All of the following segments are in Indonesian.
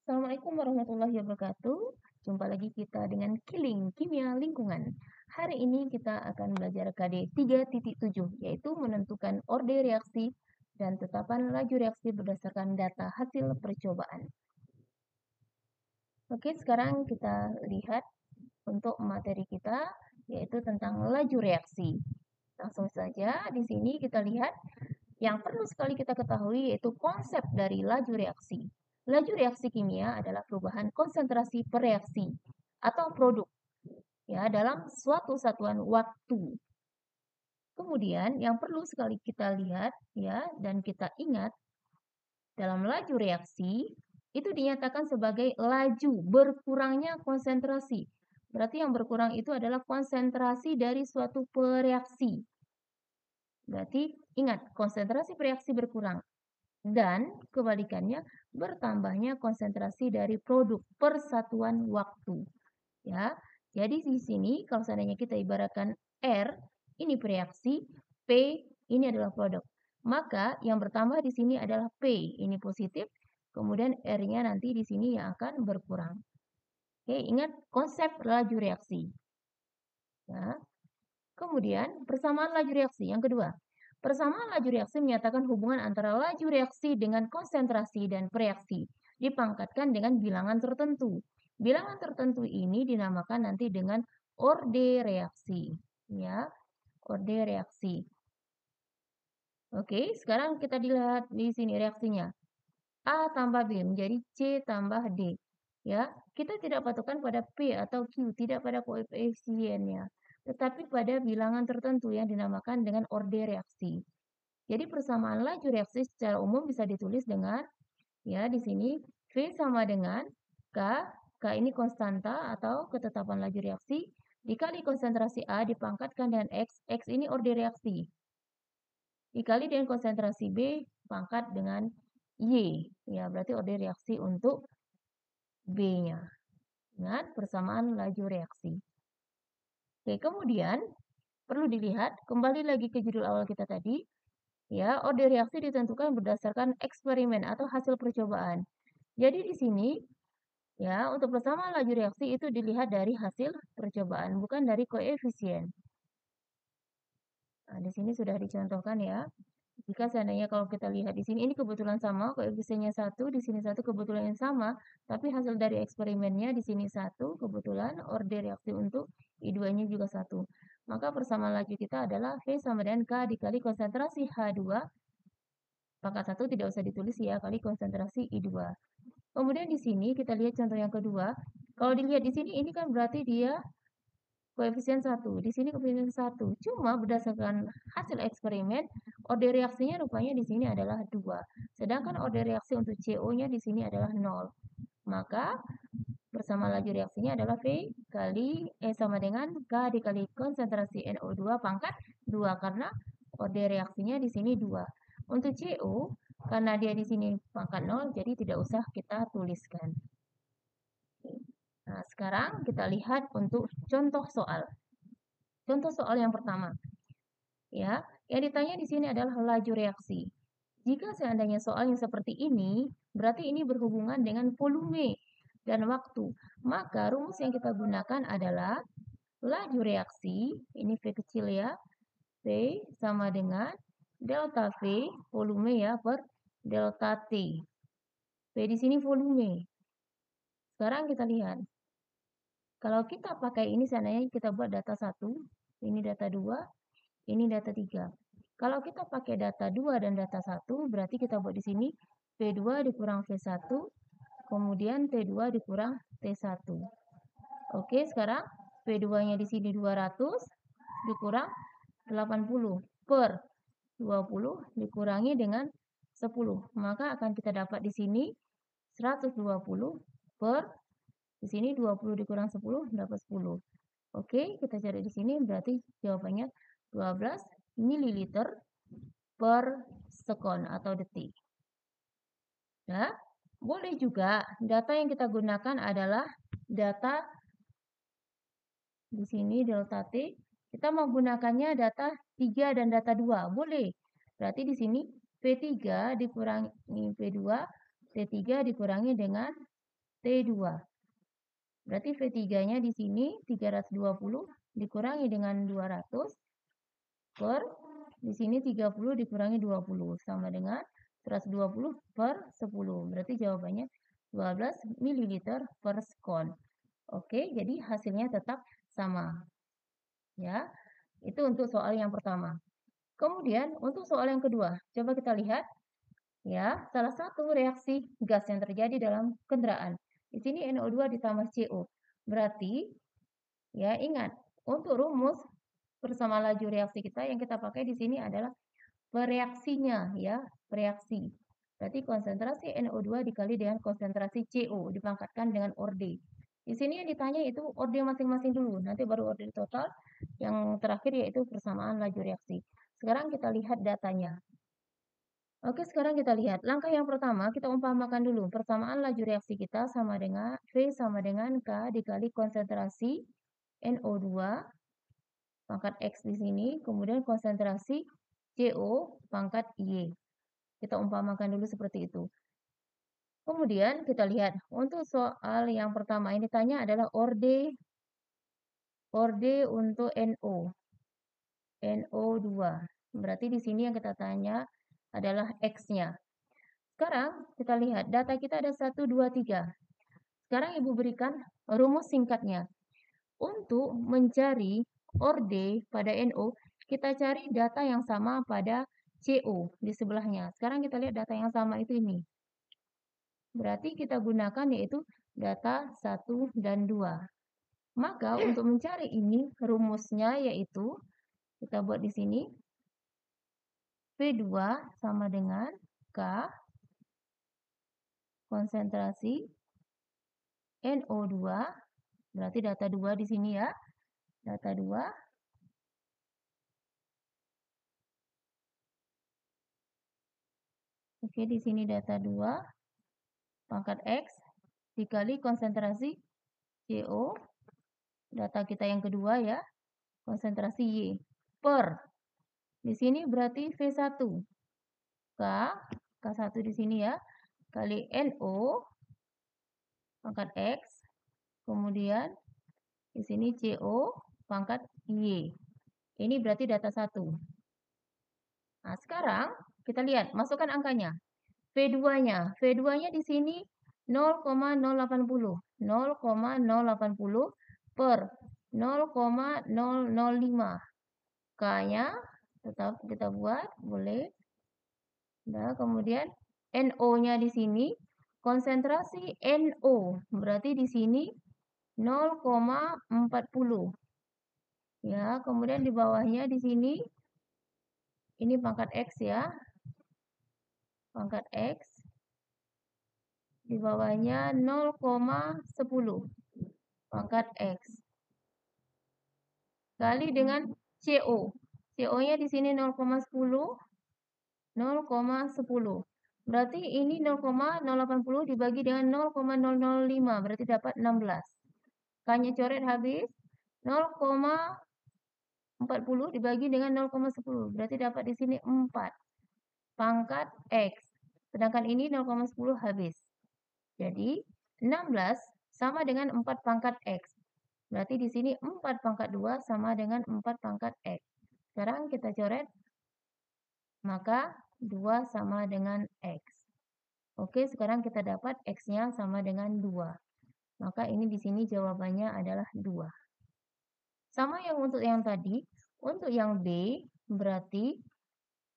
Assalamualaikum warahmatullahi wabarakatuh. Jumpa lagi kita dengan Killing Kimia Lingkungan. Hari ini kita akan belajar KD 3.7, yaitu menentukan orde reaksi dan tetapan laju reaksi berdasarkan data hasil percobaan. Oke, sekarang kita lihat untuk materi kita, yaitu tentang laju reaksi. Langsung saja, di sini kita lihat yang perlu sekali kita ketahui yaitu konsep dari laju reaksi. Laju reaksi kimia adalah perubahan konsentrasi per reaksi atau produk ya dalam suatu satuan waktu. Kemudian yang perlu sekali kita lihat ya dan kita ingat dalam laju reaksi itu dinyatakan sebagai laju berkurangnya konsentrasi. Berarti yang berkurang itu adalah konsentrasi dari suatu reaksi. Berarti ingat konsentrasi reaksi berkurang. Dan kebalikannya bertambahnya konsentrasi dari produk persatuan waktu. Ya, jadi di sini kalau seandainya kita ibaratkan R ini reaksi, P ini adalah produk. Maka yang bertambah di sini adalah P ini positif, kemudian R-nya nanti di sini yang akan berkurang. Oke, ingat konsep laju reaksi. Ya. Kemudian persamaan laju reaksi yang kedua. Persamaan laju reaksi menyatakan hubungan antara laju reaksi dengan konsentrasi dan reaksi dipangkatkan dengan bilangan tertentu. Bilangan tertentu ini dinamakan nanti dengan orde reaksi, ya, orde reaksi. Oke, sekarang kita lihat di sini reaksinya. A tambah B menjadi C tambah D. Ya, kita tidak patokan pada P atau Q, tidak pada koefisiennya, tetapi pada bilangan tertentu yang dinamakan dengan orde reaksi. Jadi persamaan laju reaksi secara umum bisa ditulis dengan ya di sini V sama dengan K, K ini konstanta atau ketetapan laju reaksi dikali konsentrasi A dipangkatkan dengan X, X ini orde reaksi. Dikali dengan konsentrasi B pangkat dengan Y. Ya, berarti orde reaksi untuk B-nya. Ingat persamaan laju reaksi. Oke, kemudian perlu dilihat kembali lagi ke judul awal kita tadi. Ya, orde reaksi ditentukan berdasarkan eksperimen atau hasil percobaan. Jadi di sini ya, untuk persamaan laju reaksi itu dilihat dari hasil percobaan, bukan dari koefisien. Nah, di sini sudah dicontohkan ya. Jika seandainya kalau kita lihat di sini, ini kebetulan sama, koefisiennya 1, di sini 1 kebetulan yang sama, tapi hasil dari eksperimennya di sini 1, kebetulan orde reaksi untuk I2-nya juga 1. Maka persamaan laju kita adalah V sama dengan K dikali konsentrasi H2, pangkat 1 tidak usah ditulis ya, kali konsentrasi I2. Kemudian di sini kita lihat contoh yang kedua, kalau dilihat di sini ini kan berarti dia koefisien 1. Di sini koefisien 1. Cuma berdasarkan hasil eksperimen, orde reaksinya rupanya di sini adalah 2. Sedangkan orde reaksi untuk CO-nya di sini adalah 0. Maka bersama laju reaksinya adalah V kali sama dengan K dikali konsentrasi NO2 pangkat 2 karena orde reaksinya di sini 2. Untuk CO karena dia di sini pangkat 0 jadi tidak usah kita tuliskan. Nah, sekarang kita lihat untuk contoh soal. Contoh soal yang pertama. Ya, yang ditanya di sini adalah laju reaksi. Jika seandainya soalnya seperti ini, berarti ini berhubungan dengan volume dan waktu. Maka rumus yang kita gunakan adalah laju reaksi, ini V kecil ya, V sama dengan delta V, volume ya, per delta T. V di sini volume. Sekarang kita lihat. Kalau kita pakai ini seandainya kita buat data 1, ini data 2, ini data 3. Kalau kita pakai data 2 dan data 1, berarti kita buat di sini P2 dikurang V1, kemudian T2 dikurang T1. Oke, sekarang P2-nya di sini 200 dikurang 80 per 20 dikurangi dengan 10. Maka akan kita dapat di sini 120 per di sini 20 dikurang 10 dapat 10. Oke, kita cari di sini berarti jawabannya 12 ml per sekon atau detik. Ya, boleh juga data yang kita gunakan adalah data di sini delta T. Kita menggunakannya data 3 dan data 2. Boleh. Berarti di sini P3 dikurangi P2, T3 dikurangi dengan T2. Berarti V3-nya di sini 320 dikurangi dengan 200 per di sini 30 dikurangi 20 sama dengan 120 per 10. Berarti jawabannya 12 ml per skon. Oke, jadi hasilnya tetap sama. Ya, itu untuk soal yang pertama. Kemudian untuk soal yang kedua, coba kita lihat ya, salah satu reaksi gas yang terjadi dalam kendaraan. Di sini NO2 ditambah CO. Berarti ya ingat, untuk rumus bersama laju reaksi kita yang kita pakai di sini adalah bereaksinya ya, bereaksi. Berarti konsentrasi NO2 dikali dengan konsentrasi CO dipangkatkan dengan orde. Di sini yang ditanya itu orde masing-masing dulu, nanti baru orde total. Yang terakhir yaitu persamaan laju reaksi. Sekarang kita lihat datanya. Oke, sekarang kita lihat. Langkah yang pertama, kita umpamakan dulu. Persamaan laju reaksi kita sama dengan V sama dengan K dikali konsentrasi NO2 pangkat X di sini, kemudian konsentrasi CO pangkat Y. Kita umpamakan dulu seperti itu. Kemudian kita lihat, untuk soal yang pertama ini tanya adalah orde untuk NO2. Berarti di sini yang kita tanya adalah X-nya. Sekarang kita lihat, data kita ada 1, 2, 3. Sekarang Ibu berikan rumus singkatnya. Untuk mencari orde pada NO, kita cari data yang sama pada CO di sebelahnya. Sekarang kita lihat data yang sama itu ini. Berarti kita gunakan yaitu data 1 dan 2. Maka untuk mencari ini rumusnya yaitu kita buat di sini V2 sama dengan K konsentrasi NO2, berarti data 2 di sini ya. Data 2 Oke, di sini data 2 pangkat X dikali konsentrasi CO, data kita yang kedua ya, konsentrasi Y, per, di sini berarti V1, K1 di sini ya, kali NO, pangkat X, kemudian di sini CO, pangkat Y. Ini berarti data 1. Nah, sekarang kita lihat, masukkan angkanya. V2-nya. V2-nya di sini 0,080. 0,080 per 0,005. K-nya tetap kita buat, boleh. Nah, kemudian NO-nya di sini, konsentrasi NO. Berarti di sini 0,40. Ya, kemudian di bawahnya di sini, ini pangkat X ya. Pangkat X. Di bawahnya 0,10 pangkat X kali dengan CO. CO-nya di sini 0,10. Berarti ini 0,080 dibagi dengan 0,005 berarti dapat 16. K-nya coret habis. 0,40 dibagi dengan 0,10 berarti dapat di sini 4 pangkat X. Sedangkan ini 0,10 habis. Jadi 16 sama dengan 4 pangkat X. Berarti di sini 4 pangkat 2 sama dengan 4 pangkat X. Sekarang kita coret, maka 2 sama dengan X. Oke, sekarang kita dapat X-nya sama dengan 2. Maka ini di sini jawabannya adalah 2. Sama yang untuk yang tadi, untuk yang B, berarti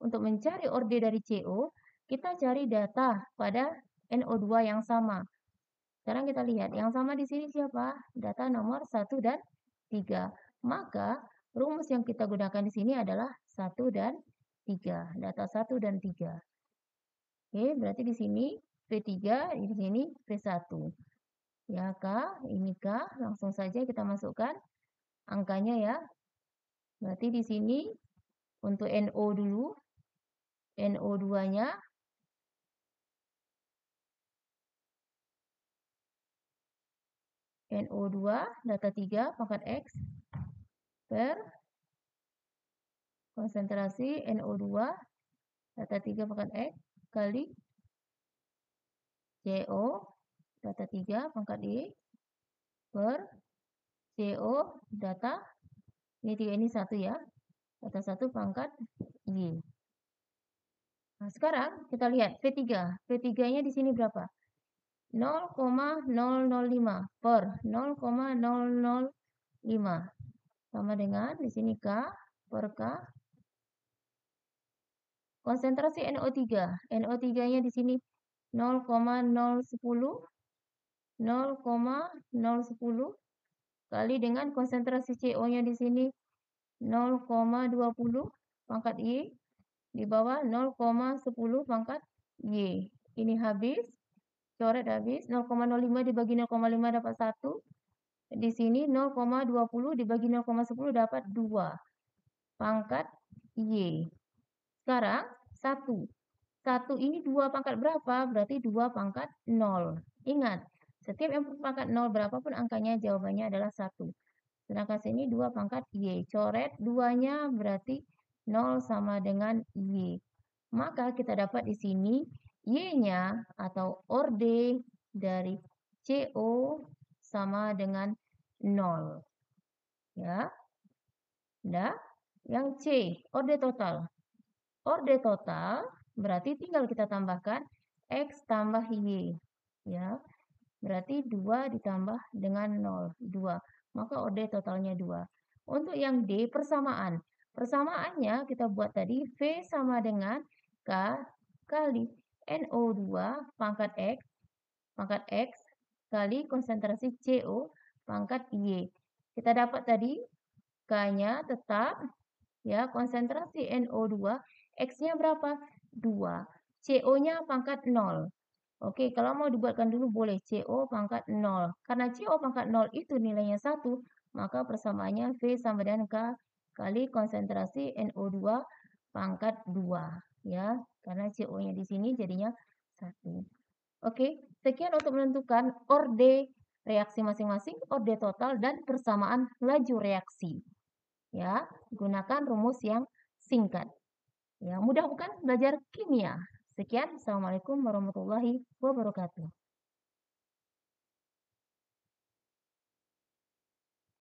untuk mencari orde dari CO, kita cari data pada NO2 yang sama. Sekarang kita lihat, yang sama di sini siapa? Data nomor 1 dan 3. Maka, rumus yang kita gunakan di sini adalah 1 dan 3. Data 1 dan 3. Oke, berarti di sini V3, di sini V1. Ya, K, ini K. Langsung saja kita masukkan angkanya ya. Berarti di sini untuk NO dulu. NO2-nya NO2 data 3 pangkat X per konsentrasi NO2 data 3 pangkat X kali CO data 3 pangkat Y per CO data ini 3 ini 1 ya. Data 1 pangkat Y. Nah, sekarang kita lihat V3. V3-nya di sini berapa? 0,005 per 0,005 sama dengan di sini K per K. Konsentrasi NO3. NO3-nya di sini 0,010 0,010 kali dengan konsentrasi CO-nya di sini 0,20 pangkat Y di bawah 0,10 pangkat Y. Ini habis, coret habis, 0,05 dibagi 0,5 dapat 1. Di sini 0,20 dibagi 0,10 dapat 2 pangkat Y. Sekarang 1. 1 ini 2 pangkat berapa? Berarti 2 pangkat 0. Ingat, setiap yang pangkat 0 berapapun angkanya jawabannya adalah 1. Sedangkan sini 2 pangkat Y. Coret 2-nya berarti 0 sama dengan Y. Maka kita dapat di sini Y-nya atau orde dari CO sama dengan 0. Ya. Nah, yang C, orde total. Orde total berarti tinggal kita tambahkan X tambah Y. Ya. Berarti 2 ditambah dengan 0, 2. Maka orde totalnya 2. Untuk yang D, persamaan. Persamaannya kita buat tadi, V sama dengan K kali NO2 pangkat X kali konsentrasi CO pangkat Y. Kita dapat tadi K-nya tetap, ya, konsentrasi NO2, X-nya berapa? 2. CO-nya pangkat 0. Oke, kalau mau dibuatkan dulu boleh CO pangkat 0. Karena CO pangkat 0 itu nilainya 1, maka persamaannya V sama dengan K kali konsentrasi NO2 pangkat 2. Ya, karena CO-nya di sini jadinya 1. Oke, sekian untuk menentukan orde reaksi masing-masing, orde total, dan persamaan laju reaksi. Ya, gunakan rumus yang singkat. Ya, mudah bukan belajar kimia? Sekian, Assalamualaikum warahmatullahi wabarakatuh.